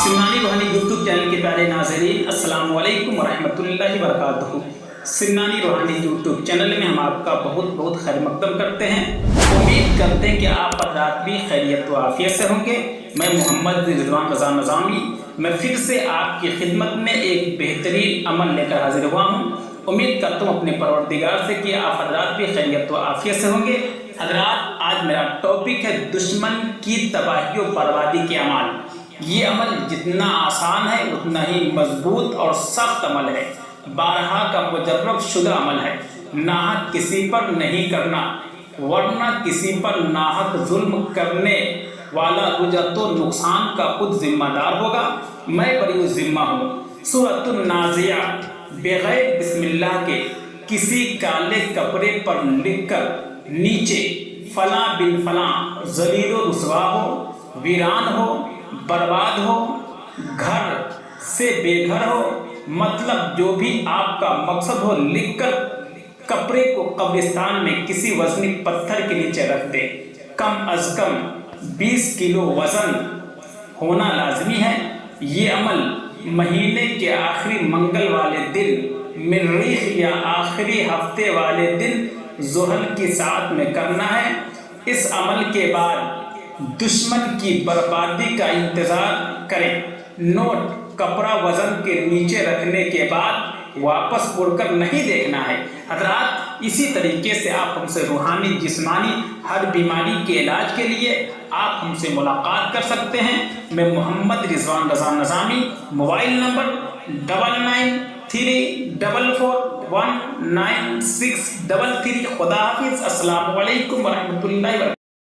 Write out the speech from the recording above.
سمنانی روحانی YouTube channel کے پیارے ناظرین، السلام علیکم ورحمۃ اللہ وبرکاتہ۔ سمنانی روحانی یوٹیوب چینل میں ہم آپ کا بہت بہت خیر مقدم کرتے ہیں۔ امید کرتے ہیں کہ آپ حضرات بھی خیریت و عافیت سے ہوں گے۔ میں محمد رضوان رضا نظامی میں پھر سے آپ کی خدمت میں ایک بہترین عمل لے کر حاضر ہوا ہوں۔ امید کرتا ہوں اپنے پروردگار سے کہ آپ حضرات بھی خیریت و عافیت سے ہوں گے۔ حضرات، آج میرا ٹاپک ہے دشمن کی تباہی و بربادی کے اعمال۔ یہ عمل جتنا آسان ہے اتنا ہی مضبوط اور سخت عمل ہے۔ بارہا کا مجرب شدہ عمل ہے۔ ناحق کسی پر نہیں کرنا، ورنہ کسی پر ناحق ظلم کرنے والا رجعت و نقصان کا خود ذمہ دار ہوگا۔ میں بری ذمہ ہوں۔ سورۃ النازعہ بغیر بسم اللہ کے کسی کالے کپڑے پر لکھ کر نیچے فلاں بن فلاں ذلیل و رسوا ہو، ویران ہو، برباد ہو، گھر سے بے گھر ہو، مطلب جو بھی آپ کا مقصد ہو لکھ کر کپڑے کو قبرستان میں کسی وزنی پتھر کے نیچے رکھ دے۔ کم از کم 20 کلو وزن ہونا لازمی ہے۔ یہ عمل مہینے کے آخری منگل والے دن مریخ یا آخری ہفتے والے دن ظہر کی ساعت میں کرنا ہے۔ اس عمل کے بعد دشمن کی بربادی کا انتظار کریں۔ نوٹ: کپڑا وزن کے نیچے رکھنے کے بعد واپس مڑ کر نہیں دیکھنا ہے۔ حضرات، اسی طریقے سے آپ ہم سے روحانی جسمانی ہر بیماری کے علاج کے لیے آپ ہم سے ملاقات کر سکتے ہیں۔ میں محمد رضوان رضا نظامی، موبائل نمبر 993444196333۔ خدا حافظ۔ السلام علیکم ورحمۃ اللہ وبرکاتہ۔